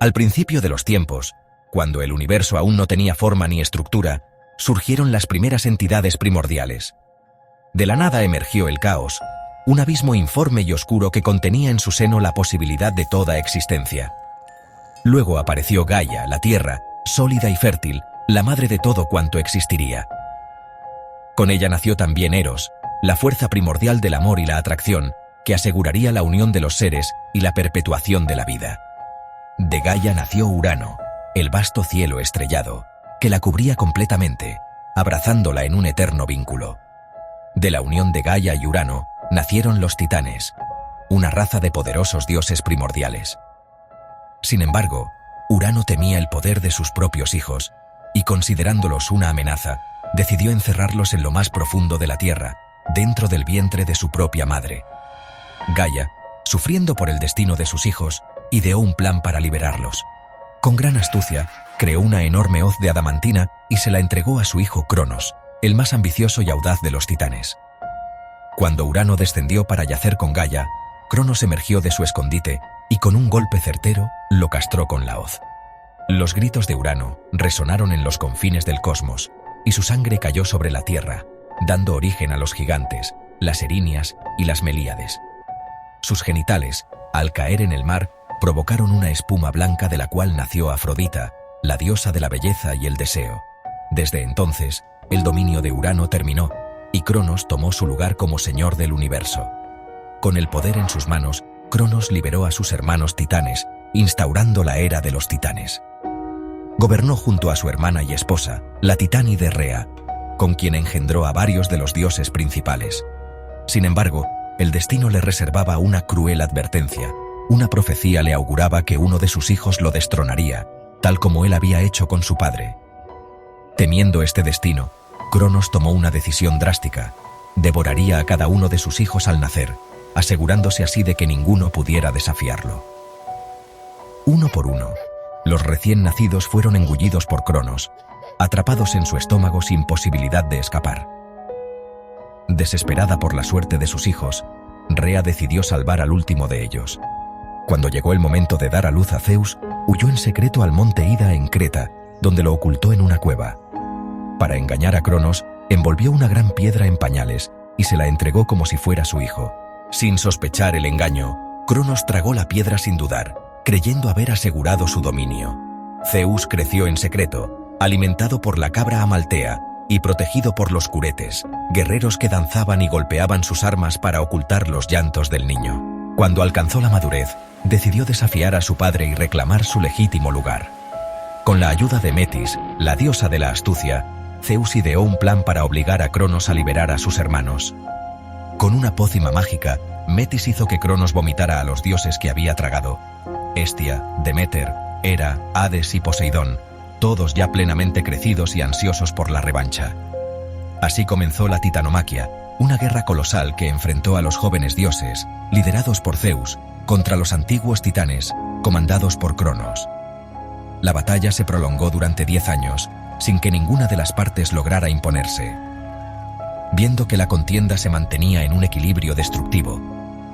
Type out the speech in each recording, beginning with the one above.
Al principio de los tiempos, cuando el universo aún no tenía forma ni estructura, surgieron las primeras entidades primordiales. De la nada emergió el caos, un abismo informe y oscuro que contenía en su seno la posibilidad de toda existencia. Luego apareció Gaia, la tierra, sólida y fértil, la madre de todo cuanto existiría. Con ella nació también Eros, la fuerza primordial del amor y la atracción, que aseguraría la unión de los seres y la perpetuación de la vida. De Gaia nació Urano, el vasto cielo estrellado, que la cubría completamente, abrazándola en un eterno vínculo. De la unión de Gaia y Urano nacieron los titanes, una raza de poderosos dioses primordiales. Sin embargo, Urano temía el poder de sus propios hijos y, considerándolos una amenaza, decidió encerrarlos en lo más profundo de la tierra, dentro del vientre de su propia madre. Gaia, sufriendo por el destino de sus hijos, ideó un plan para liberarlos. Con gran astucia, creó una enorme hoz de adamantina y se la entregó a su hijo Cronos, el más ambicioso y audaz de los titanes. Cuando Urano descendió para yacer con Gaia, Cronos emergió de su escondite y con un golpe certero lo castró con la hoz. Los gritos de Urano resonaron en los confines del cosmos y su sangre cayó sobre la tierra, dando origen a los gigantes, las erinias y las melíades. Sus genitales, al caer en el mar, provocaron una espuma blanca de la cual nació Afrodita, la diosa de la belleza y el deseo. Desde entonces, el dominio de Urano terminó y Cronos tomó su lugar como señor del universo. Con el poder en sus manos, Cronos liberó a sus hermanos titanes, instaurando la era de los titanes. Gobernó junto a su hermana y esposa, la titánide Rea, con quien engendró a varios de los dioses principales. Sin embargo, el destino le reservaba una cruel advertencia. Una profecía le auguraba que uno de sus hijos lo destronaría, tal como él había hecho con su padre. Temiendo este destino, Cronos tomó una decisión drástica. Devoraría a cada uno de sus hijos al nacer, asegurándose así de que ninguno pudiera desafiarlo. Uno por uno, los recién nacidos fueron engullidos por Cronos, atrapados en su estómago sin posibilidad de escapar. Desesperada por la suerte de sus hijos, Rea decidió salvar al último de ellos. Cuando llegó el momento de dar a luz a Zeus, huyó en secreto al monte Ida en Creta, donde lo ocultó en una cueva. Para engañar a Cronos, envolvió una gran piedra en pañales y se la entregó como si fuera su hijo. Sin sospechar el engaño, Cronos tragó la piedra sin dudar, creyendo haber asegurado su dominio. Zeus creció en secreto, alimentado por la cabra Amaltea y protegido por los curetes, guerreros que danzaban y golpeaban sus armas para ocultar los llantos del niño. Cuando alcanzó la madurez, decidió desafiar a su padre y reclamar su legítimo lugar. Con la ayuda de Metis, la diosa de la astucia, Zeus ideó un plan para obligar a Cronos a liberar a sus hermanos. Con una pócima mágica, Metis hizo que Cronos vomitara a los dioses que había tragado: Hestia, Deméter, Hera, Hades y Poseidón, todos ya plenamente crecidos y ansiosos por la revancha. Así comenzó la titanomaquia, una guerra colosal que enfrentó a los jóvenes dioses, liderados por Zeus, contra los antiguos titanes, comandados por Cronos. La batalla se prolongó durante 10 años, sin que ninguna de las partes lograra imponerse. Viendo que la contienda se mantenía en un equilibrio destructivo,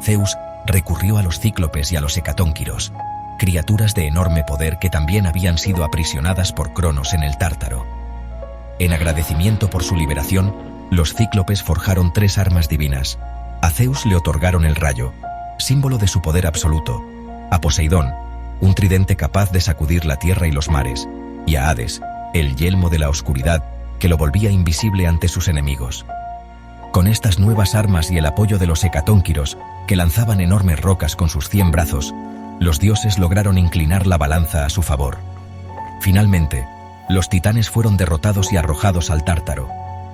Zeus recurrió a los cíclopes y a los hecatónquiros, criaturas de enorme poder que también habían sido aprisionadas por Cronos en el Tártaro. En agradecimiento por su liberación, los cíclopes forjaron 3 armas divinas. A Zeus le otorgaron el rayo, símbolo de su poder absoluto; a Poseidón, un tridente capaz de sacudir la tierra y los mares; y a Hades, el yelmo de la oscuridad que lo volvía invisible ante sus enemigos. Con estas nuevas armas y el apoyo de los hecatónquiros, que lanzaban enormes rocas con sus 100 brazos, los dioses lograron inclinar la balanza a su favor. Finalmente, los titanes fueron derrotados y arrojados al Tártaro,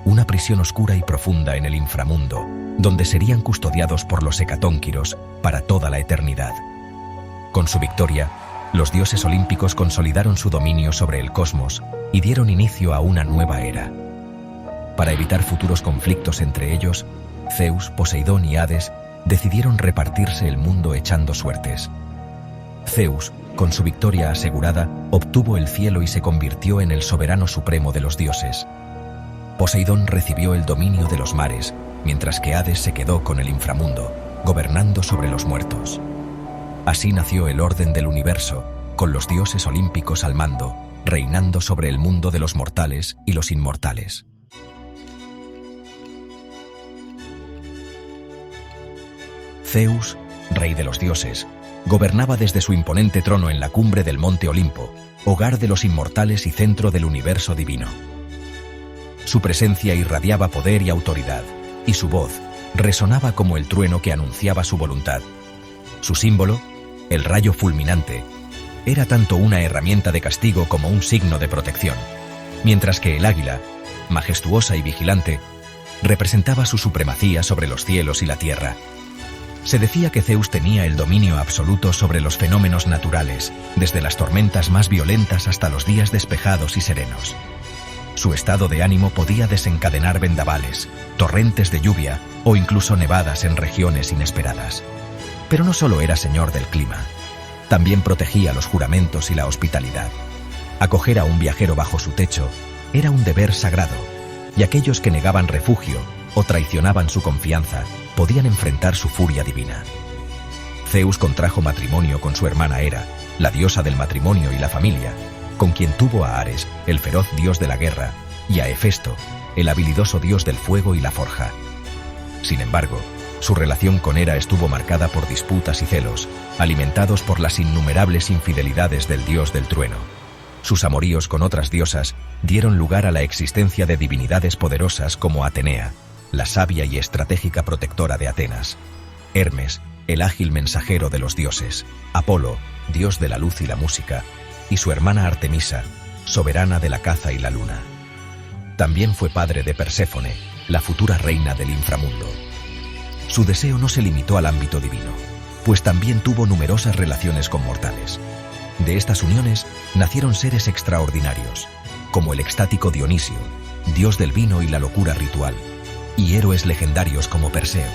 una prisión oscura y profunda en el inframundo, donde serían custodiados por los hecatónquiros para toda la eternidad. Con su victoria, los dioses olímpicos consolidaron su dominio sobre el cosmos y dieron inicio a una nueva era. Para evitar futuros conflictos entre ellos, Zeus, Poseidón y Hades decidieron repartirse el mundo echando suertes. Zeus, con su victoria asegurada, obtuvo el cielo y se convirtió en el soberano supremo de los dioses. Poseidón recibió el dominio de los mares, mientras que Hades se quedó con el inframundo, gobernando sobre los muertos. Así nació el orden del universo, con los dioses olímpicos al mando, reinando sobre el mundo de los mortales y los inmortales. Zeus, rey de los dioses, gobernaba desde su imponente trono en la cumbre del monte Olimpo, hogar de los inmortales y centro del universo divino. Su presencia irradiaba poder y autoridad, y su voz resonaba como el trueno que anunciaba su voluntad. Su símbolo, el rayo fulminante, era tanto una herramienta de castigo como un signo de protección, mientras que el águila, majestuosa y vigilante, representaba su supremacía sobre los cielos y la tierra. Se decía que Zeus tenía el dominio absoluto sobre los fenómenos naturales, desde las tormentas más violentas hasta los días despejados y serenos. Su estado de ánimo podía desencadenar vendavales, torrentes de lluvia o incluso nevadas en regiones inesperadas. Pero no solo era señor del clima, también protegía los juramentos y la hospitalidad. Acoger a un viajero bajo su techo era un deber sagrado, y aquellos que negaban refugio o traicionaban su confianza podían enfrentar su furia divina. Zeus contrajo matrimonio con su hermana Hera, la diosa del matrimonio y la familia, con quien tuvo a Ares, el feroz dios de la guerra, y a Hefesto, el habilidoso dios del fuego y la forja. Sin embargo, su relación con Hera estuvo marcada por disputas y celos, alimentados por las innumerables infidelidades del dios del trueno. Sus amoríos con otras diosas dieron lugar a la existencia de divinidades poderosas como Atenea, la sabia y estratégica protectora de Atenas; Hermes, el ágil mensajero de los dioses; Apolo, dios de la luz y la música; y su hermana Artemisa, soberana de la caza y la luna. También fue padre de Perséfone, la futura reina del inframundo. Su deseo no se limitó al ámbito divino, pues también tuvo numerosas relaciones con mortales. De estas uniones nacieron seres extraordinarios, como el extático Dionisio, dios del vino y la locura ritual, y héroes legendarios como Perseo,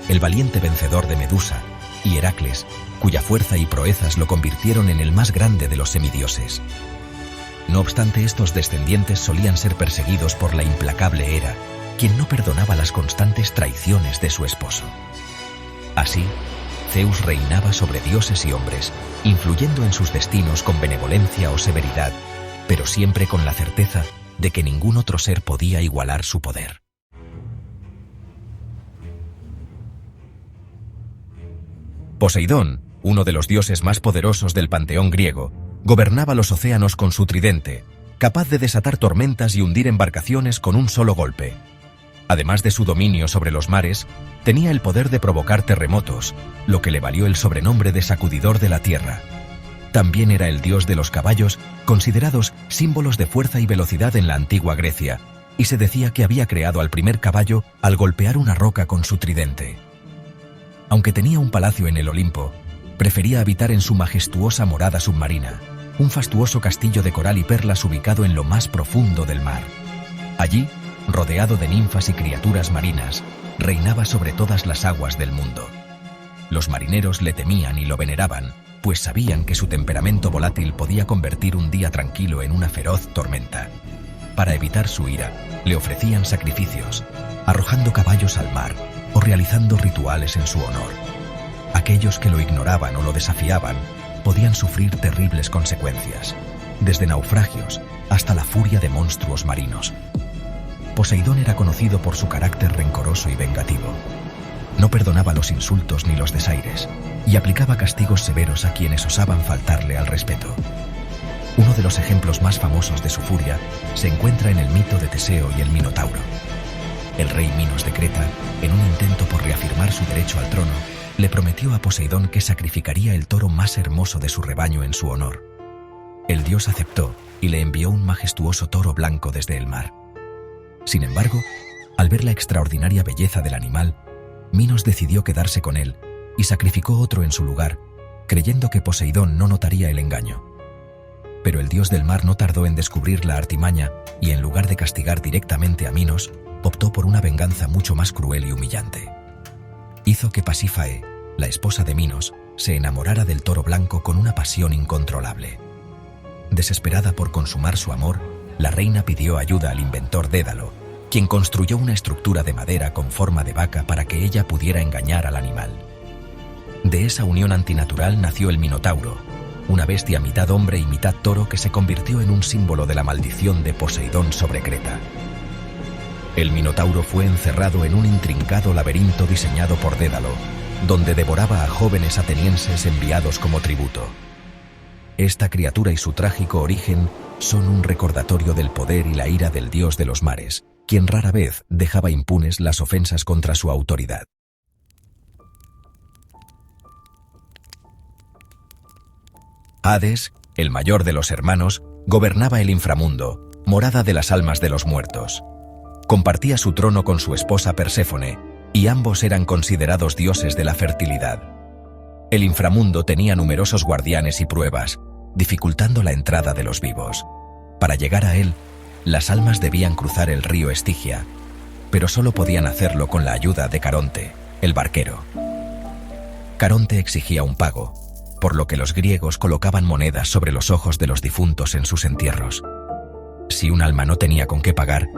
el valiente vencedor de Medusa, y Heracles, cuya fuerza y proezas lo convirtieron en el más grande de los semidioses. No obstante, estos descendientes solían ser perseguidos por la implacable Hera, quien no perdonaba las constantes traiciones de su esposo. Así, Zeus reinaba sobre dioses y hombres, influyendo en sus destinos con benevolencia o severidad, pero siempre con la certeza de que ningún otro ser podía igualar su poder. Poseidón, uno de los dioses más poderosos del panteón griego, gobernaba los océanos con su tridente, capaz de desatar tormentas y hundir embarcaciones con un solo golpe. Además de su dominio sobre los mares, tenía el poder de provocar terremotos, lo que le valió el sobrenombre de sacudidor de la tierra. También era el dios de los caballos, considerados símbolos de fuerza y velocidad en la antigua Grecia, y se decía que había creado al primer caballo al golpear una roca con su tridente. Aunque tenía un palacio en el Olimpo, prefería habitar en su majestuosa morada submarina, un fastuoso castillo de coral y perlas ubicado en lo más profundo del mar. Allí, rodeado de ninfas y criaturas marinas, reinaba sobre todas las aguas del mundo. Los marineros le temían y lo veneraban, pues sabían que su temperamento volátil podía convertir un día tranquilo en una feroz tormenta. Para evitar su ira, le ofrecían sacrificios, arrojando caballos al mar o realizando rituales en su honor. Aquellos que lo ignoraban o lo desafiaban podían sufrir terribles consecuencias, desde naufragios hasta la furia de monstruos marinos. Poseidón era conocido por su carácter rencoroso y vengativo. No perdonaba los insultos ni los desaires, y aplicaba castigos severos a quienes osaban faltarle al respeto. Uno de los ejemplos más famosos de su furia se encuentra en el mito de Teseo y el Minotauro. El rey Minos de Creta, en un intento por reafirmar su derecho al trono, le prometió a Poseidón que sacrificaría el toro más hermoso de su rebaño en su honor. El dios aceptó y le envió un majestuoso toro blanco desde el mar. Sin embargo, al ver la extraordinaria belleza del animal, Minos decidió quedarse con él y sacrificó otro en su lugar, creyendo que Poseidón no notaría el engaño. Pero el dios del mar no tardó en descubrir la artimaña y, en lugar de castigar directamente a Minos, optó por una venganza mucho más cruel y humillante. Hizo que Pasífae, la esposa de Minos, se enamorara del toro blanco con una pasión incontrolable. Desesperada por consumar su amor, la reina pidió ayuda al inventor Dédalo, quien construyó una estructura de madera con forma de vaca para que ella pudiera engañar al animal. De esa unión antinatural nació el Minotauro, una bestia mitad hombre y mitad toro que se convirtió en un símbolo de la maldición de Poseidón sobre Creta. El Minotauro fue encerrado en un intrincado laberinto diseñado por Dédalo, donde devoraba a jóvenes atenienses enviados como tributo. Esta criatura y su trágico origen son un recordatorio del poder y la ira del dios de los mares, quien rara vez dejaba impunes las ofensas contra su autoridad. Hades, el mayor de los hermanos, gobernaba el inframundo, morada de las almas de los muertos. Compartía su trono con su esposa Perséfone, y ambos eran considerados dioses de la fertilidad. El inframundo tenía numerosos guardianes y pruebas, dificultando la entrada de los vivos. Para llegar a él, las almas debían cruzar el río Estigia, pero solo podían hacerlo con la ayuda de Caronte, el barquero. Caronte exigía un pago, por lo que los griegos colocaban monedas sobre los ojos de los difuntos en sus entierros. Si un alma no tenía con qué pagar,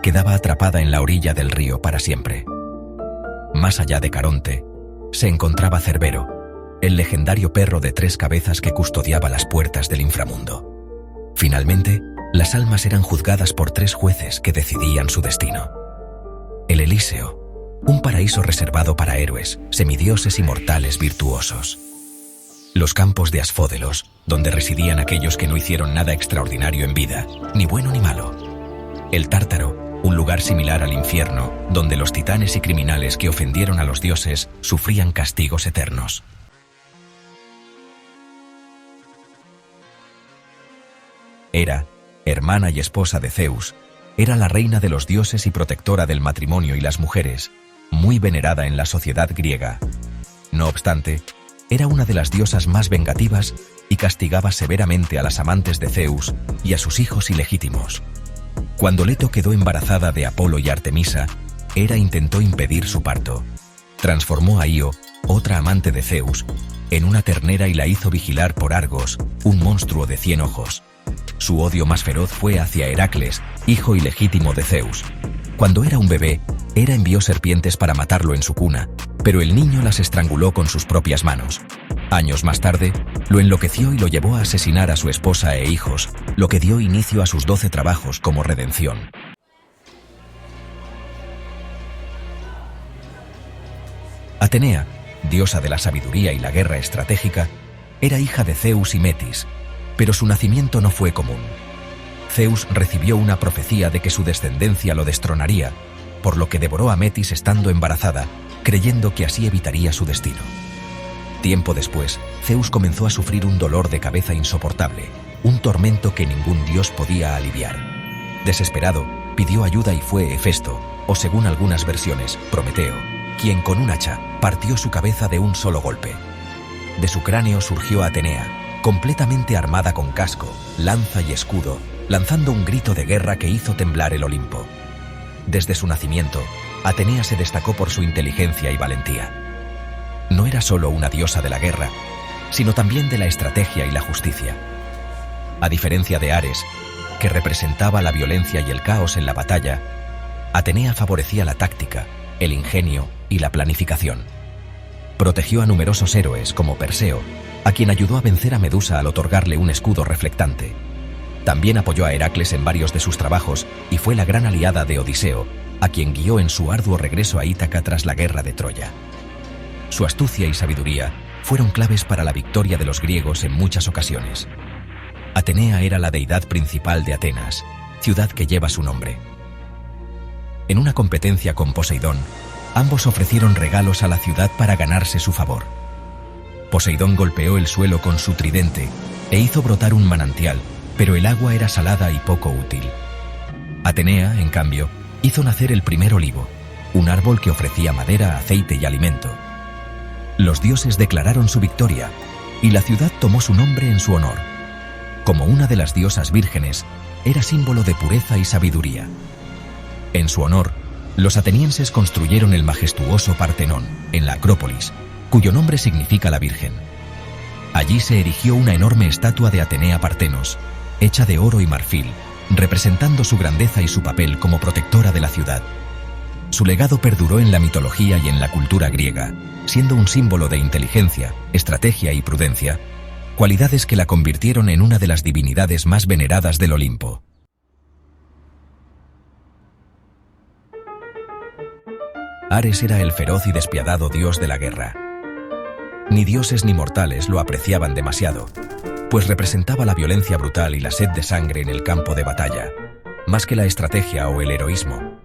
quedaba atrapada en la orilla del río para siempre. Más allá de Caronte, se encontraba Cerbero, el legendario perro de 3 cabezas que custodiaba las puertas del inframundo. Finalmente, las almas eran juzgadas por 3 jueces que decidían su destino. El Elíseo, un paraíso reservado para héroes, semidioses y mortales virtuosos. Los campos de Asfódelos, donde residían aquellos que no hicieron nada extraordinario en vida, ni bueno ni malo. El Tártaro, un lugar similar al infierno, donde los titanes y criminales que ofendieron a los dioses sufrían castigos eternos. Hera, hermana y esposa de Zeus, era la reina de los dioses y protectora del matrimonio y las mujeres, muy venerada en la sociedad griega. No obstante, era una de las diosas más vengativas y castigaba severamente a las amantes de Zeus y a sus hijos ilegítimos. Cuando Leto quedó embarazada de Apolo y Artemisa, Hera intentó impedir su parto. Transformó a Io, otra amante de Zeus, en una ternera y la hizo vigilar por Argos, un monstruo de 100 ojos. Su odio más feroz fue hacia Heracles, hijo ilegítimo de Zeus. Cuando era un bebé, Hera envió serpientes para matarlo en su cuna, pero el niño las estranguló con sus propias manos. Años más tarde, lo enloqueció y lo llevó a asesinar a su esposa e hijos, lo que dio inicio a sus 12 trabajos como redención. Atenea, diosa de la sabiduría y la guerra estratégica, era hija de Zeus y Metis, pero su nacimiento no fue común. Zeus recibió una profecía de que su descendencia lo destronaría, por lo que devoró a Metis estando embarazada, creyendo que así evitaría su destino. Tiempo después, Zeus comenzó a sufrir un dolor de cabeza insoportable, un tormento que ningún dios podía aliviar. Desesperado, pidió ayuda y fue Hefesto, o según algunas versiones, Prometeo, quien con un hacha partió su cabeza de un solo golpe. De su cráneo surgió Atenea, completamente armada con casco, lanza y escudo, lanzando un grito de guerra que hizo temblar el Olimpo. Desde su nacimiento, Atenea se destacó por su inteligencia y valentía. No era solo una diosa de la guerra, sino también de la estrategia y la justicia. A diferencia de Ares, que representaba la violencia y el caos en la batalla, Atenea favorecía la táctica, el ingenio y la planificación. Protegió a numerosos héroes como Perseo, a quien ayudó a vencer a Medusa al otorgarle un escudo reflectante. También apoyó a Heracles en varios de sus trabajos y fue la gran aliada de Odiseo, a quien guió en su arduo regreso a Ítaca tras la guerra de Troya. Su astucia y sabiduría fueron claves para la victoria de los griegos en muchas ocasiones. Atenea era la deidad principal de Atenas, ciudad que lleva su nombre. En una competencia con Poseidón, ambos ofrecieron regalos a la ciudad para ganarse su favor. Poseidón golpeó el suelo con su tridente e hizo brotar un manantial, pero el agua era salada y poco útil. Atenea, en cambio, hizo nacer el primer olivo, un árbol que ofrecía madera, aceite y alimento. Los dioses declararon su victoria, y la ciudad tomó su nombre en su honor. Como una de las diosas vírgenes, era símbolo de pureza y sabiduría. En su honor, los atenienses construyeron el majestuoso Partenón, en la Acrópolis, cuyo nombre significa la Virgen. Allí se erigió una enorme estatua de Atenea Partenos, hecha de oro y marfil, representando su grandeza y su papel como protectora de la ciudad. Su legado perduró en la mitología y en la cultura griega, siendo un símbolo de inteligencia, estrategia y prudencia, cualidades que la convirtieron en una de las divinidades más veneradas del Olimpo. Ares era el feroz y despiadado dios de la guerra. Ni dioses ni mortales lo apreciaban demasiado, pues representaba la violencia brutal y la sed de sangre en el campo de batalla, más que la estrategia o el heroísmo.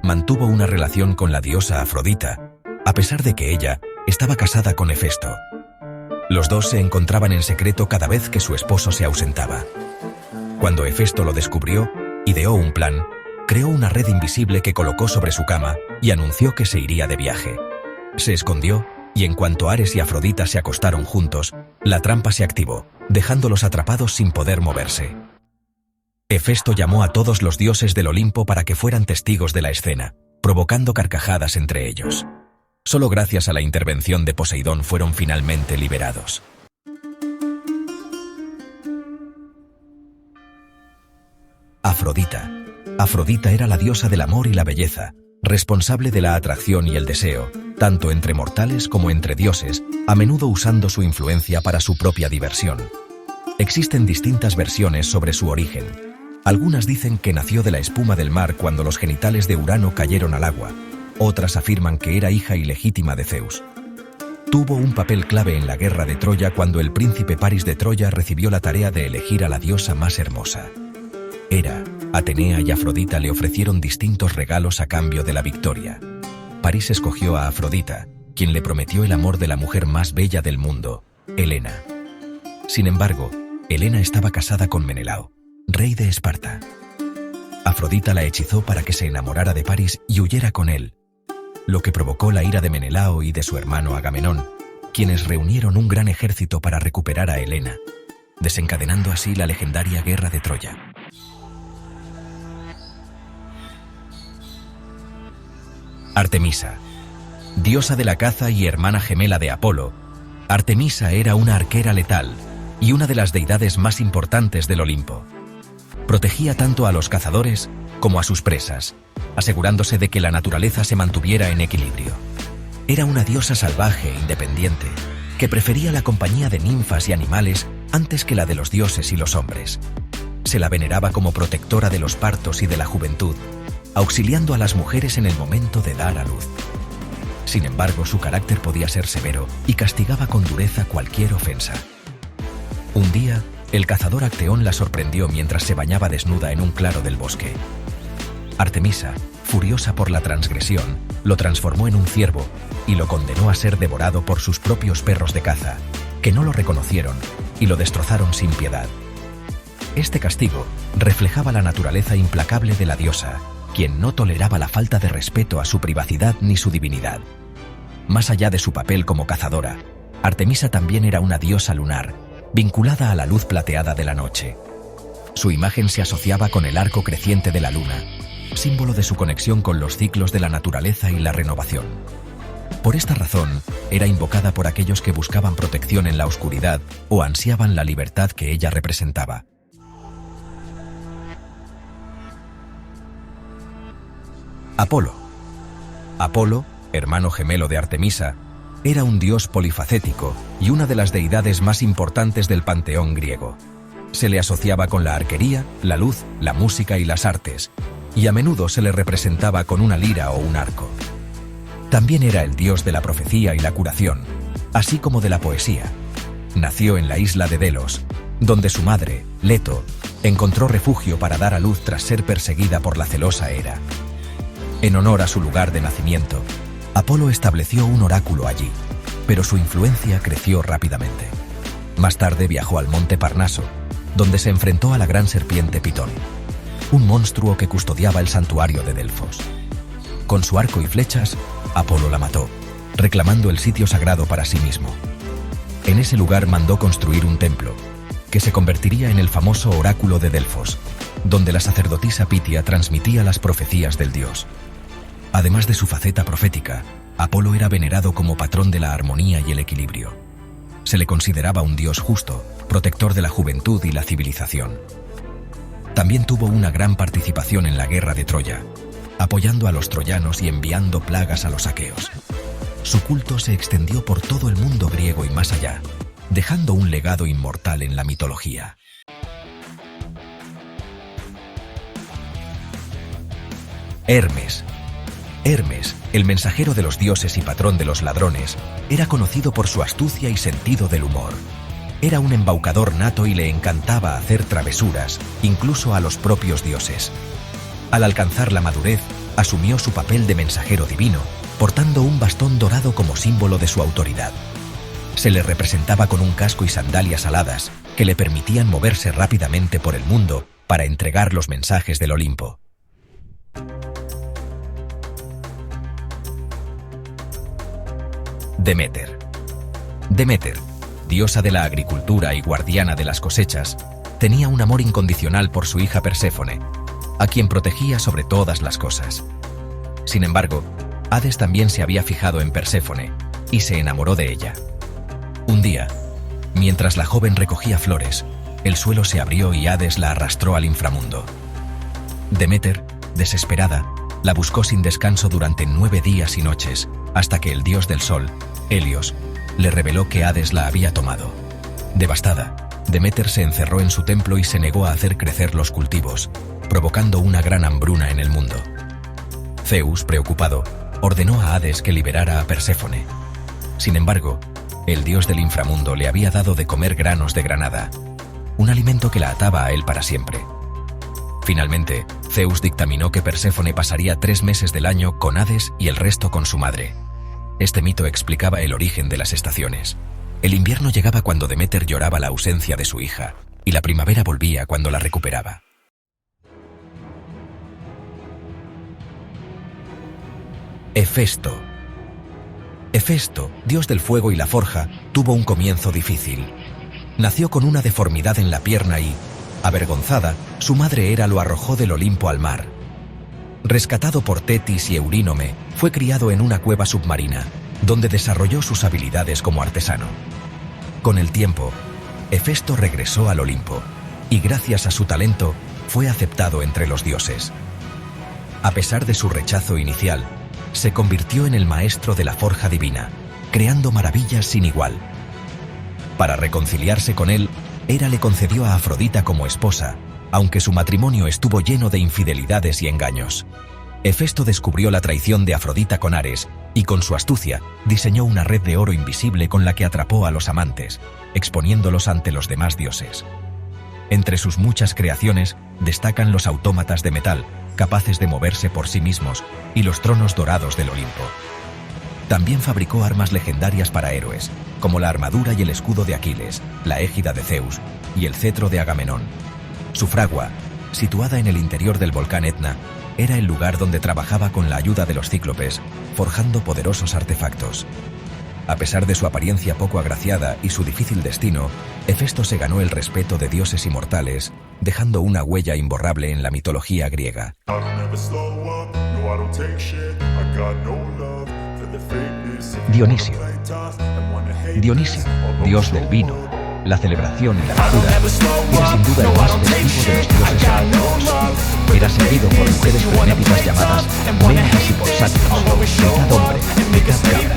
Mantuvo una relación con la diosa Afrodita, a pesar de que ella estaba casada con Hefesto. Los dos se encontraban en secreto cada vez que su esposo se ausentaba. Cuando Hefesto lo descubrió, ideó un plan, creó una red invisible que colocó sobre su cama y anunció que se iría de viaje. Se escondió, y en cuanto Ares y Afrodita se acostaron juntos, la trampa se activó, dejándolos atrapados sin poder moverse. Hefesto llamó a todos los dioses del Olimpo para que fueran testigos de la escena, provocando carcajadas entre ellos. Solo gracias a la intervención de Poseidón fueron finalmente liberados. Afrodita. Afrodita era la diosa del amor y la belleza, responsable de la atracción y el deseo, tanto entre mortales como entre dioses, a menudo usando su influencia para su propia diversión. Existen distintas versiones sobre su origen. Algunas dicen que nació de la espuma del mar cuando los genitales de Urano cayeron al agua. Otras afirman que era hija ilegítima de Zeus. Tuvo un papel clave en la guerra de Troya cuando el príncipe Paris de Troya recibió la tarea de elegir a la diosa más hermosa. Hera, Atenea y Afrodita le ofrecieron distintos regalos a cambio de la victoria. Paris escogió a Afrodita, quien le prometió el amor de la mujer más bella del mundo, Helena. Sin embargo, Helena estaba casada con Menelao, rey de Esparta. Afrodita la hechizó para que se enamorara de Paris y huyera con él, lo que provocó la ira de Menelao y de su hermano Agamenón, quienes reunieron un gran ejército para recuperar a Helena, desencadenando así la legendaria guerra de Troya. Artemisa. Diosa de la caza y hermana gemela de Apolo, Artemisa era una arquera letal y una de las deidades más importantes del Olimpo. Protegía tanto a los cazadores como a sus presas, asegurándose de que la naturaleza se mantuviera en equilibrio. Era una diosa salvaje e independiente, que prefería la compañía de ninfas y animales antes que la de los dioses y los hombres. Se la veneraba como protectora de los partos y de la juventud, auxiliando a las mujeres en el momento de dar a luz. Sin embargo, su carácter podía ser severo y castigaba con dureza cualquier ofensa. Un día, el cazador Acteón la sorprendió mientras se bañaba desnuda en un claro del bosque. Artemisa, furiosa por la transgresión, lo transformó en un ciervo y lo condenó a ser devorado por sus propios perros de caza, que no lo reconocieron y lo destrozaron sin piedad. Este castigo reflejaba la naturaleza implacable de la diosa, quien no toleraba la falta de respeto a su privacidad ni su divinidad. Más allá de su papel como cazadora, Artemisa también era una diosa lunar, vinculada a la luz plateada de la noche. Su imagen se asociaba con el arco creciente de la luna, símbolo de su conexión con los ciclos de la naturaleza y la renovación. Por esta razón, era invocada por aquellos que buscaban protección en la oscuridad o ansiaban la libertad que ella representaba. Apolo. Apolo, hermano gemelo de Artemisa, era un dios polifacético y una de las deidades más importantes del panteón griego. Se le asociaba con la arquería, la luz, la música y las artes, y a menudo se le representaba con una lira o un arco. También era el dios de la profecía y la curación, así como de la poesía. Nació en la isla de Delos, donde su madre, Leto, encontró refugio para dar a luz tras ser perseguida por la celosa Hera. En honor a su lugar de nacimiento, Apolo estableció un oráculo allí, pero su influencia creció rápidamente. Más tarde viajó al monte Parnaso, donde se enfrentó a la gran serpiente Pitón, un monstruo que custodiaba el santuario de Delfos. Con su arco y flechas, Apolo la mató, reclamando el sitio sagrado para sí mismo. En ese lugar mandó construir un templo, que se convertiría en el famoso oráculo de Delfos, donde la sacerdotisa Pitia transmitía las profecías del dios. Además de su faceta profética, Apolo era venerado como patrón de la armonía y el equilibrio. Se le consideraba un dios justo, protector de la juventud y la civilización. También tuvo una gran participación en la guerra de Troya, apoyando a los troyanos y enviando plagas a los aqueos. Su culto se extendió por todo el mundo griego y más allá, dejando un legado inmortal en la mitología. Hermes. Hermes, el mensajero de los dioses y patrón de los ladrones, era conocido por su astucia y sentido del humor. Era un embaucador nato y le encantaba hacer travesuras, incluso a los propios dioses. Al alcanzar la madurez, asumió su papel de mensajero divino, portando un bastón dorado como símbolo de su autoridad. Se le representaba con un casco y sandalias aladas que le permitían moverse rápidamente por el mundo para entregar los mensajes del Olimpo. Deméter. Deméter, diosa de la agricultura y guardiana de las cosechas, tenía un amor incondicional por su hija Perséfone, a quien protegía sobre todas las cosas. Sin embargo, Hades también se había fijado en Perséfone y se enamoró de ella. Un día, mientras la joven recogía flores, el suelo se abrió y Hades la arrastró al inframundo. Deméter, desesperada, la buscó sin descanso durante 9 días y noches, hasta que el dios del sol, Helios, le reveló que Hades la había tomado. Devastada, Deméter se encerró en su templo y se negó a hacer crecer los cultivos, provocando una gran hambruna en el mundo. Zeus, preocupado, ordenó a Hades que liberara a Perséfone. Sin embargo, el dios del inframundo le había dado de comer granos de granada, un alimento que la ataba a él para siempre. Finalmente, Zeus dictaminó que Perséfone pasaría 3 meses del año con Hades y el resto con su madre. Este mito explicaba el origen de las estaciones. El invierno llegaba cuando Deméter lloraba la ausencia de su hija, y la primavera volvía cuando la recuperaba. Hefesto. Hefesto, dios del fuego y la forja, tuvo un comienzo difícil. Nació con una deformidad en la pierna y, avergonzada, su madre Hera lo arrojó del Olimpo al mar. Rescatado por Tetis y Eurínome, fue criado en una cueva submarina, donde desarrolló sus habilidades como artesano. Con el tiempo, Hefesto regresó al Olimpo, y gracias a su talento, fue aceptado entre los dioses. A pesar de su rechazo inicial, se convirtió en el maestro de la forja divina, creando maravillas sin igual. Para reconciliarse con él, Hera le concedió a Afrodita como esposa, aunque su matrimonio estuvo lleno de infidelidades y engaños. Hefesto descubrió la traición de Afrodita con Ares y con su astucia diseñó una red de oro invisible con la que atrapó a los amantes, exponiéndolos ante los demás dioses. Entre sus muchas creaciones destacan los autómatas de metal, capaces de moverse por sí mismos, y los tronos dorados del Olimpo. También fabricó armas legendarias para héroes, como la armadura y el escudo de Aquiles, la égida de Zeus y el cetro de Agamenón. Su fragua, situada en el interior del volcán Etna, era el lugar donde trabajaba con la ayuda de los cíclopes, forjando poderosos artefactos. A pesar de su apariencia poco agraciada y su difícil destino, Hefesto se ganó el respeto de dioses y mortales, dejando una huella imborrable en la mitología griega. Dionisio. Dionisio, dios del vino, la celebración y la locura, era sin duda el más festivo de los dioses antiguos. Era servido por mujeres frenéticas llamadas Ménicas y por sátiros, mitad hombre, mitad cabra.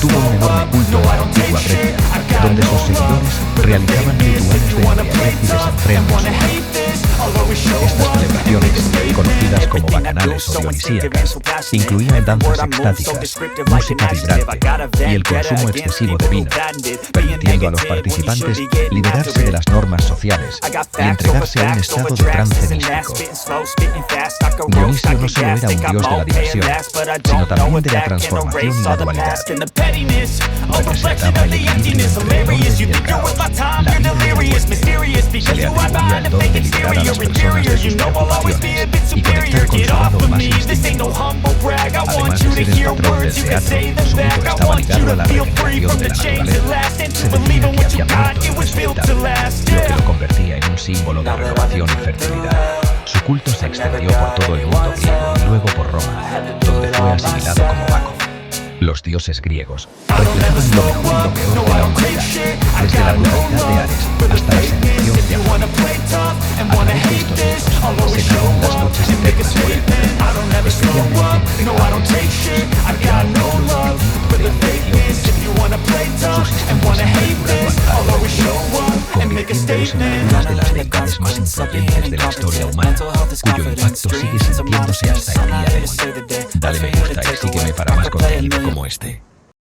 Tuvo un enorme culto en la antigua Grecia, donde sus seguidores realizaban rituales de embriaguez y desenfreno sexual. Estas celebraciones, conocidas como bacanales o dionisíacas, incluían danzas extáticas, música vibrante y el consumo excesivo de vino, permitiendo a los participantes liberarse de las normas sociales y entregarse a un estado de trance místico. Dionisio no solo era un dios de la diversión, sino también de la transformación y la dualidad. Representaba el equilibrio entre el orden y el caos, la vida y la muerte. Se le atribuía el don de liberar a las personas de sus preocupaciones y conectar con su lado más instintivo. Además de ser el patrón del teatro, su mito estaba ligado a la regeneración de la naturaleza. Se decía que había muerto y resucitado, lo que lo convertía en un símbolo de renovación y fertilidad. Su culto se extendió por todo el mundo griego y luego por Roma, donde fue asimilado como Baco. Los dioses griegos reflejaban lo mejor y lo peor de la humanidad, desde la brutalidad de Ares hasta la seducción de Afrodita. A través de estos mitos se narran las luchas eternas por el poder, especialmente entre grandes reinos, que eran un espíritu de la invención y descripción. Sus historias han perdurado compartiendo los impactos de las deidades más influyentes de la historia humana, cuyo impacto sigue sintiéndose hasta el día de hoy. Dale me gusta y sígueme para más contenido como este.